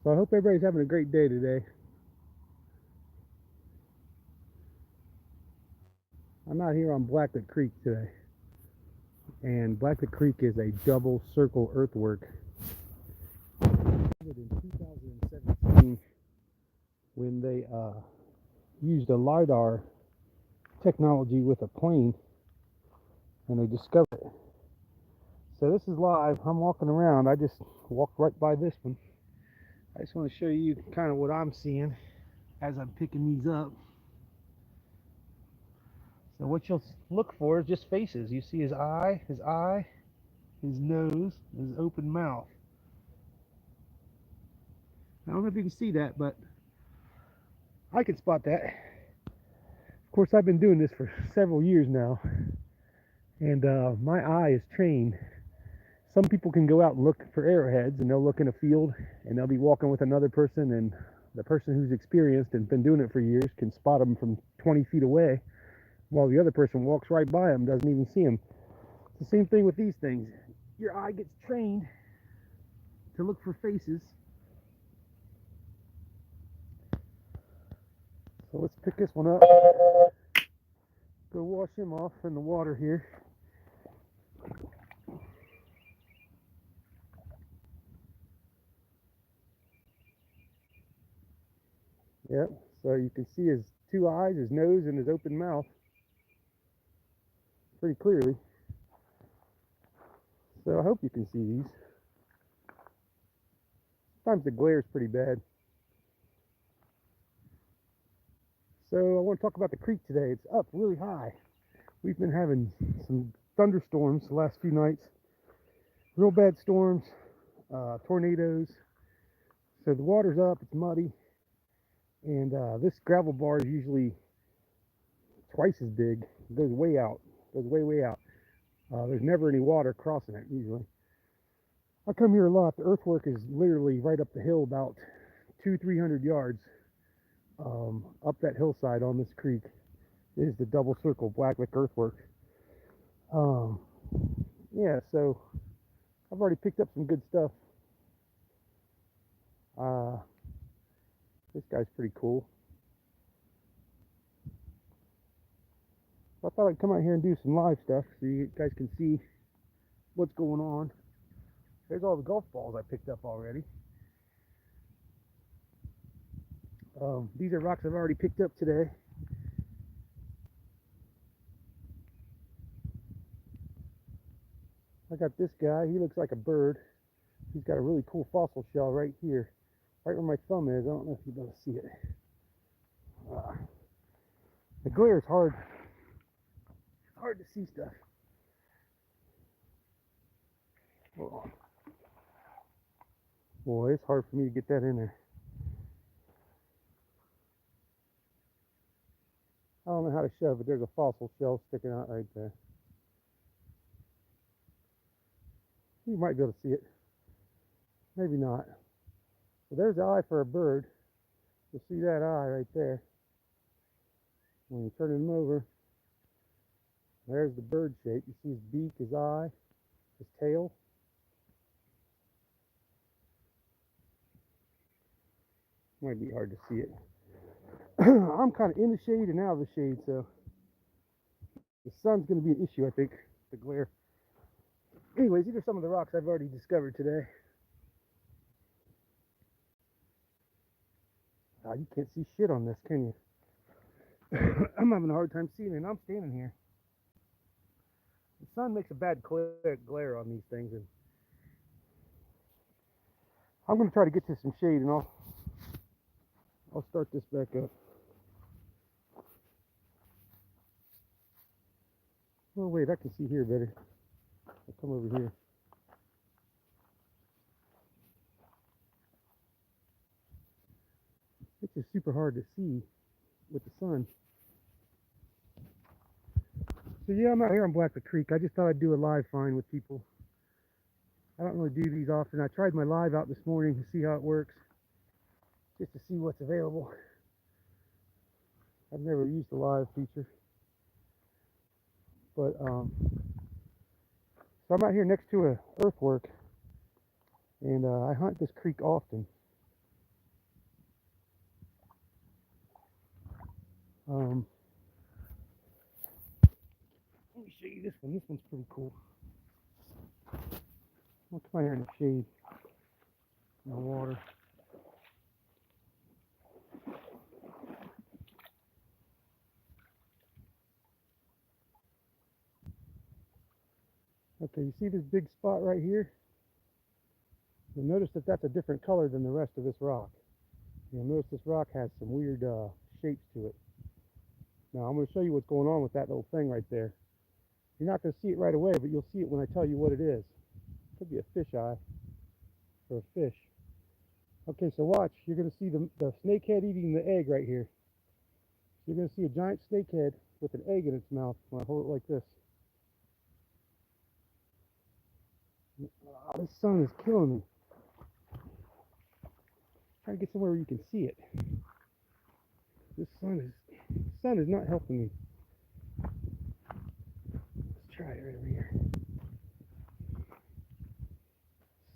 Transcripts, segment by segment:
So I hope everybody's having a great day today. I'm out here on Blacklet Creek today, and Blacklet Creek is a double circle earthwork. In 2017, when they used a LiDAR technology with a plane, and they discovered it. So this is live. I'm walking around. I just walked right by this one. I just want to show you kind of what I'm seeing as I'm picking these up. So what you'll look for is just faces. You see his eye, his nose, his open mouth. I don't know if you can see that, but I can spot that. Of course, I've been doing this for several years now, and my eye is trained. Some people can go out and look for arrowheads, and they'll look in a field, and they'll be walking with another person, and the person who's experienced and been doing it for years can spot them from 20 feet away, while the other person walks right by them, doesn't even see them. It's the same thing with these things. Your eye gets trained to look for faces. So let's pick this one up. Go wash him off in the water here. Yep, so you can see his two eyes, his nose, and his open mouth pretty clearly. So I hope you can see these. Sometimes the glare is pretty bad. So I want to talk about the creek today. It's up really high. We've been having some thunderstorms the last few nights. Real bad storms, tornadoes. So the water's up, it's muddy. And this gravel bar is usually twice as big. It goes way out. It goes way, way out. There's never any water crossing it usually. I come here a lot. The earthwork is literally right up the hill, about 200-300 yards up that hillside on this creek. Is the double circle blacklick earthwork. Yeah, so I've already picked up some good stuff. This guy's pretty cool. I thought I'd come out here and do some live stuff so you guys can see what's going on. There's all the golf balls I picked up already. These are rocks I've already picked up today. I got this guy. He looks like a bird. He's got a really cool fossil shell right here, right where my thumb is. I don't know if you'll be able to see it. The glare is hard. It's hard to see stuff. Hold on. Boy, it's hard for me to get that in there. I don't know how to shove it. There's a fossil shell sticking out right there. You might be able to see it. Maybe not. So there's the eye for a bird. You'll see that eye right there. When you turn him over, there's the bird shape. You see his beak, his eye, his tail. Might be hard to see it. I'm kind of in the shade and out of the shade, so the sun's going to be an issue, I think, the glare. Anyways, these are some of the rocks I've already discovered today. You can't see shit on this, can you? I'm having a hard time seeing it, and I'm standing here. The sun makes a bad glare on these things, and I'm going to try to get to some shade, and I'll start this back up. Oh wait, I can see here better. I'll come over here. It's just super hard to see with the sun. So yeah, I'm out here on Blackfoot Creek. I just thought I'd do a live find with people. I don't really do these often. I tried my live out this morning to see how it works, just to see what's available. I've never used the live feature, but so I'm out here next to a earthwork, and I hunt this creek often. Um, Let me show you this one. This one's pretty cool. I'll come out here in the shade, in the water. Okay, you see this big spot right here? You'll notice that that's a different color than the rest of this rock. You'll notice this rock has some weird shapes to it. Now I'm going to show you what's going on with that little thing right there. You're not going to see it right away, but you'll see it when I tell you what it is. It could be a fish eye or a fish. Okay, so watch. You're going to see the snake head eating the egg right here. You're going to see a giant snake head with an egg in its mouth when I hold it like this. Oh, this sun is killing me. Try to get somewhere where you can see it. This sun is not helping me. Let's try it right over here.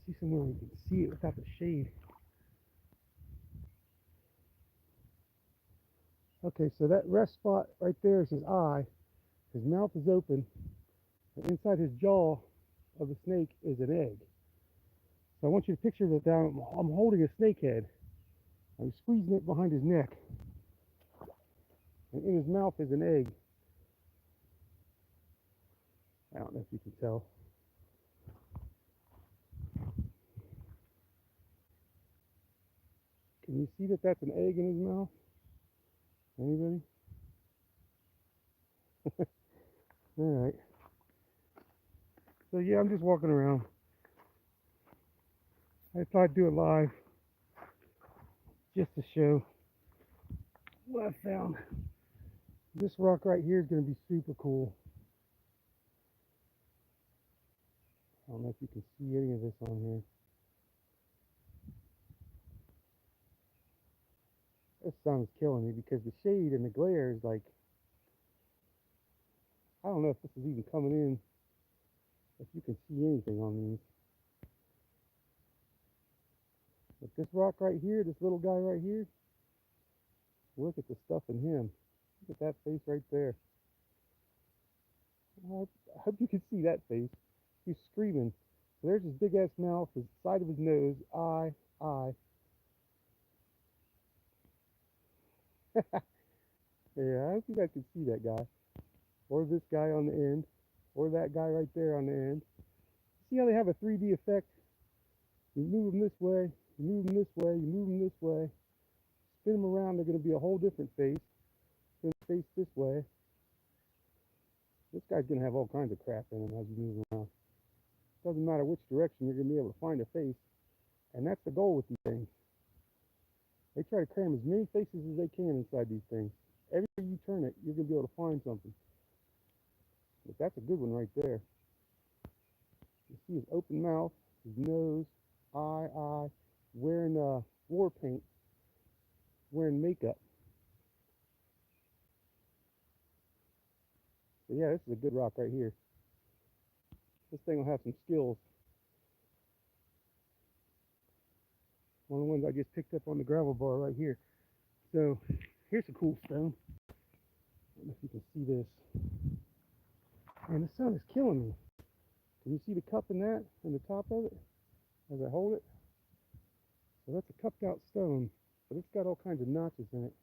See somewhere where you can see it without the shade. Okay, so that rest spot right there is his eye. His mouth is open, and inside his jaw of the snake is an egg. So I want you to picture that I'm holding a snake head. I'm squeezing it behind his neck, and in his mouth is an egg. I don't know if you can tell. Can you see that that's an egg in his mouth? Anybody? All right. So yeah, I'm just walking around. I thought I'd do it live just to show what I found. This rock right here is going to be super cool. I don't know if you can see any of this on here. This sun is killing me because the shade and the glare is like, I don't know if this is even coming in, if you can see anything on these. But this rock right here, this little guy right here, look at the stuff in him. Look at that face right there. I hope you can see that face. He's screaming. So there's his big ass mouth, his side of his nose, eye. Yeah, I hope you guys can see that guy. Or this guy on the end. Or that guy right there on the end. See how they have a 3D effect? You move them this way, you move them this way, you move them this way. Spin them around, they're going to be a whole different face. Spin the face this way. This guy's going to have all kinds of crap in him as you move around. Doesn't matter which direction, you're going to be able to find a face. And that's the goal with these things. They try to cram as many faces as they can inside these things. Everywhere you turn it, you're going to be able to find something. But that's a good one right there. You see his open mouth, his nose, eye, wearing war paint, wearing makeup. So yeah, this is a good rock right here. This thing will have some skills. One of the ones I just picked up on the gravel bar right here. So here's a cool stone. I don't know if you can see this. And the sun is killing me. Can you see the cup in that and the top of it as I hold it? So that's a cupped out stone, but it's got all kinds of notches in it.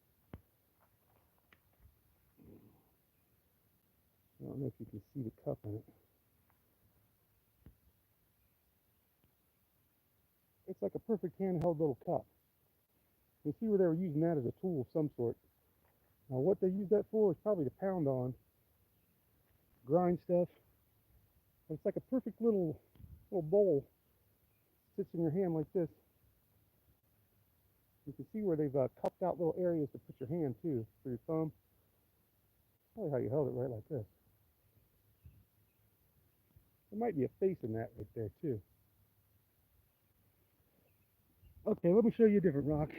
I don't know if you can see the cup in it. It's like a perfect handheld little cup. You see where they were using that as a tool of some sort. Now what they use that for is probably to pound on, grind stuff. But it's like a perfect little bowl. Sits in your hand like this. You can see where they've cupped out little areas to put your hand too, for your thumb. Probably how you held it right like this. There might be a face in that right there too. Okay, let me show you a different rock.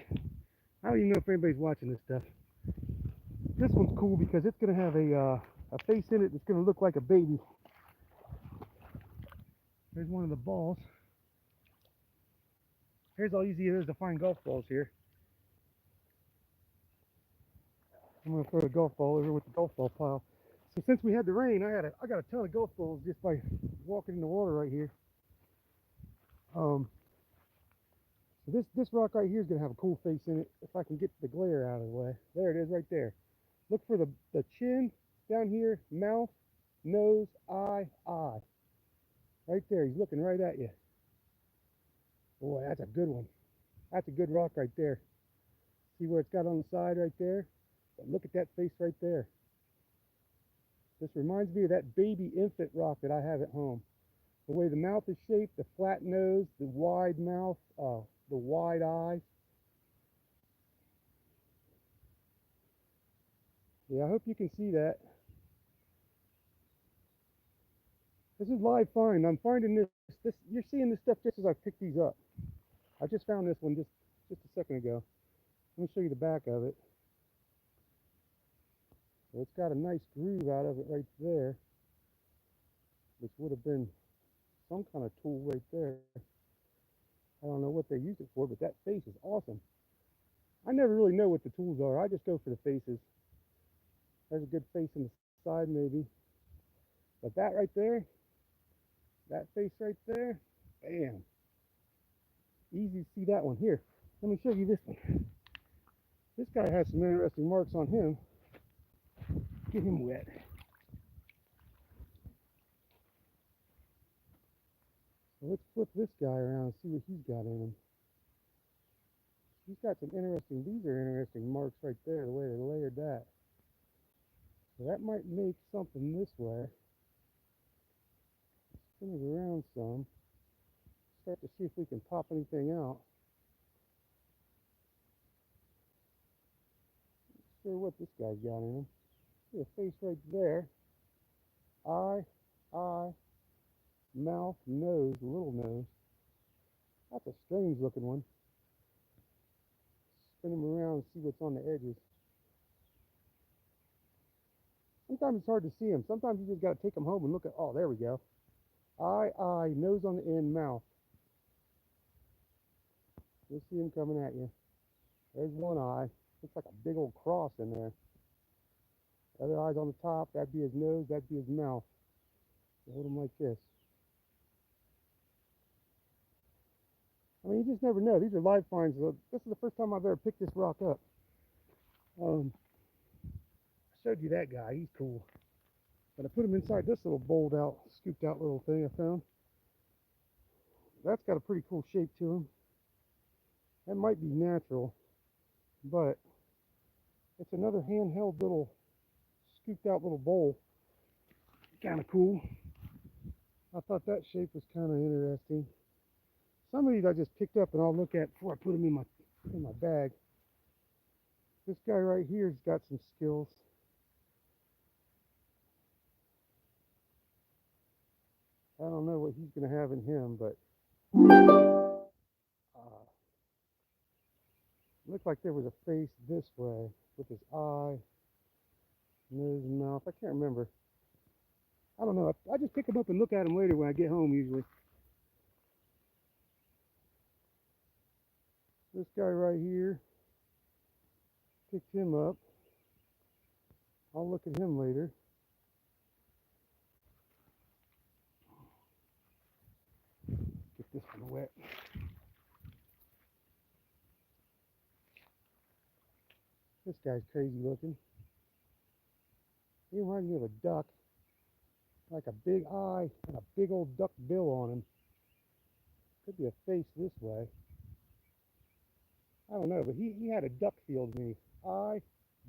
I don't even know if anybody's watching this stuff. This one's cool because it's going to have a face in it that's going to look like a baby. There's one of the balls. Here's how easy it is to find golf balls here. I'm gonna throw the golf ball over with the golf ball pile. So since we had the rain, I got a ton of golf balls just by walking in the water right here. So this rock right here is gonna have a cool face in it if I can get the glare out of the way. There it is right there. Look for the chin down here, mouth, nose, eye. Right there, he's looking right at you. Boy, that's a good one. That's a good rock right there. See where it's got on the side right there? But look at that face right there. This reminds me of that baby infant rock that I have at home. The way the mouth is shaped, the flat nose, the wide mouth, the wide eyes. Yeah, I hope you can see that. This is live find. I'm finding this. You're seeing this stuff just as I pick these up. I just found this one just a second ago. Let me show you the back of it. So it's got a nice groove out of it right there, which would have been some kind of tool right there. I don't know what they used it for, but that face is awesome. I never really know what the tools are. I just go for the faces. There's a good face on the side maybe. But that right there, that face right there, bam. Easy to see that one. Here, let me show you this one. This guy has some interesting marks on him. Get him wet. So let's flip this guy around and see what he's got in him. He's got some interesting, these are interesting marks right there, the way they layered that. So that might make something this way. Spin it around some. Start to see if we can pop anything out. Not sure what this guy's got in him. See a face right there. Eye, mouth, nose, little nose. That's a strange looking one. Spin them around and see what's on the edges. Sometimes it's hard to see them. Sometimes you just got to take them home and look at, oh, there we go. Eye, nose on the end, mouth. You'll see him coming at you. There's one eye. Looks like a big old cross in there. The other eye's on the top. That'd be his nose. That'd be his mouth. Hold him like this. I mean, you just never know. These are live finds. This is the first time I've ever picked this rock up. I showed you that guy. He's cool. But I put him inside this little bowled out, scooped out little thing I found. That's got a pretty cool shape to him. That might be natural, but it's another handheld little scooped out little bowl. Kind of cool. I thought that shape was kind of interesting. Some of these I just picked up and I'll look at before I put them in my bag. This guy right here's got some skills. I don't know what he's going to have in him, but looked like there was a face this way with his eye, nose, and mouth. I can't remember. I don't know. I just pick them up and look at them later when I get home usually. This guy right here, picked him up. I'll look at him later. Get this one wet. This guy's crazy looking. He reminds me of a duck. Like a big eye and a big old duck bill on him. Could be a face this way. I don't know, but he had a duck feel to me. Eye,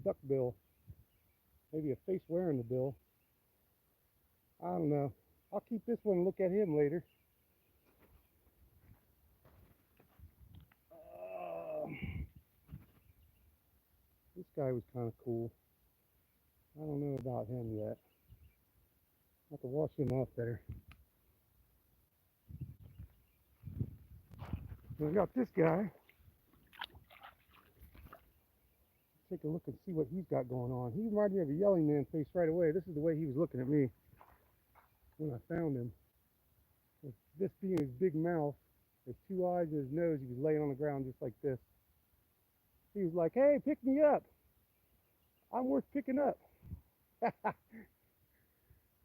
duck bill. Maybe a face wearing the bill. I don't know. I'll keep this one and look at him later. This guy was kind of cool. I don't know about him yet. I'll have to wash him off better. We got this guy. Take a look and see what he's got going on. He reminded me of a yelling man face right away. This is the way he was looking at me when I found him. With this being his big mouth, his two eyes and his nose, he was laying on the ground just like this. He was like, hey, pick me up. I'm worth picking up.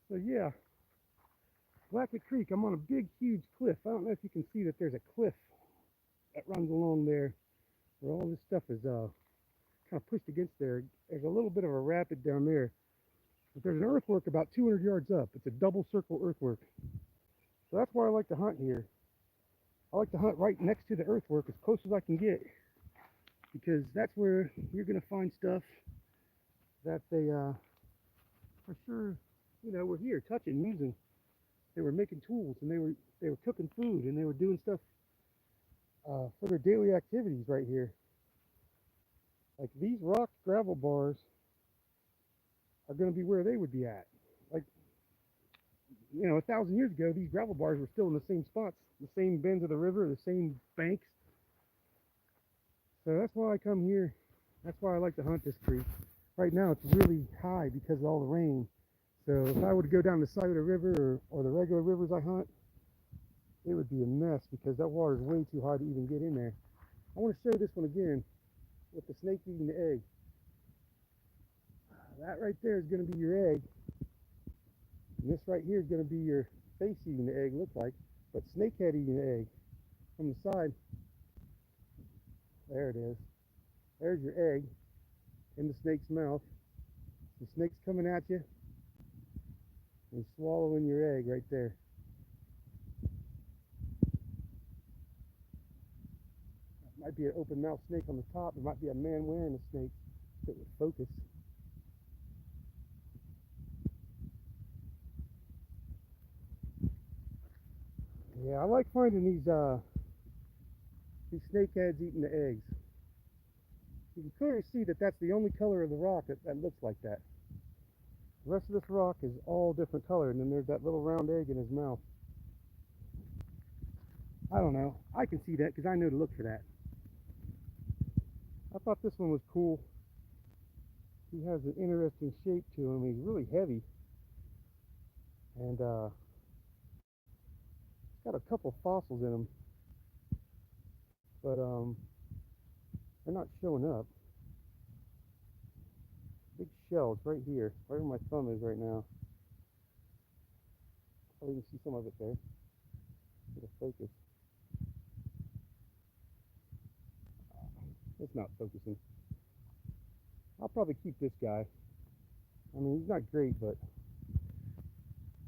So yeah, Blackett Creek. I'm on a big, huge cliff. I don't know if you can see that there's a cliff that runs along there where all this stuff is kind of pushed against there. There's a little bit of a rapid down there, but there's an earthwork about 200 yards up. It's a double circle earthwork. So that's why I like to hunt here. I like to hunt right next to the earthwork as close as I can get, because that's where you're going to find stuff that they for sure, were here touching, using. They were making tools, and they were cooking food, and they were doing stuff for their daily activities right here. Like these rock gravel bars are going to be where they would be at. Like, 1,000 years ago, these gravel bars were still in the same spots, the same bends of the river, the same banks. So that's why I come here. That's why I like to hunt this creek. Right now it's really high because of all the rain. So if I were to go down the side of the river or the regular rivers I hunt, it would be a mess because that water is way too high to even get in there. I want to show this one again with the snake eating the egg. That right there is going to be your egg. And this right here is going to be your face eating the egg, look like, but snakehead eating the egg. From the side, there it is. There's your egg in the snake's mouth. The snake's coming at you and swallowing your egg right there. It might be an open mouth snake on the top. It might be a man wearing a snake that would focus. Yeah, I like finding these snakeheads eating the eggs. You can clearly see that that's the only color of the rock that looks like that. The rest of this rock is all different color, and then there's that little round egg in his mouth. I don't know. I can see that because I know to look for that. I thought this one was cool. He has an interesting shape to him. He's really heavy. And he's got a couple fossils in him. But they're not showing up. Big shells right here, right where my thumb is right now. Oh, you can see some of it there. Get a focus. It's not focusing. I'll probably keep this guy. I mean, he's not great, but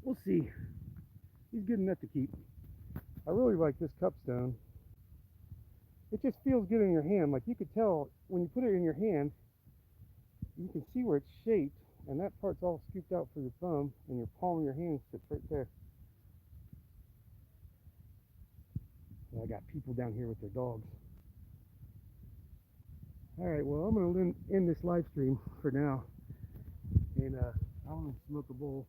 we'll see. He's good enough to keep. I really like this cupstone. It just feels good in your hand. Like you could tell when you put it in your hand, you can see where it's shaped, and that part's all scooped out for your thumb, and your palm of your hand sits right there. And I got people down here with their dogs. All right, well, I'm going to end this live stream for now, and I'm going to smoke a bowl.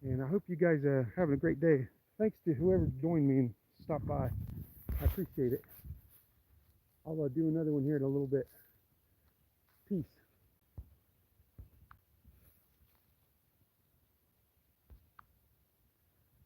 And I hope you guys are having a great day. Thanks to whoever joined me and stopped by. I appreciate it. I'll do another one here in a little bit. Peace.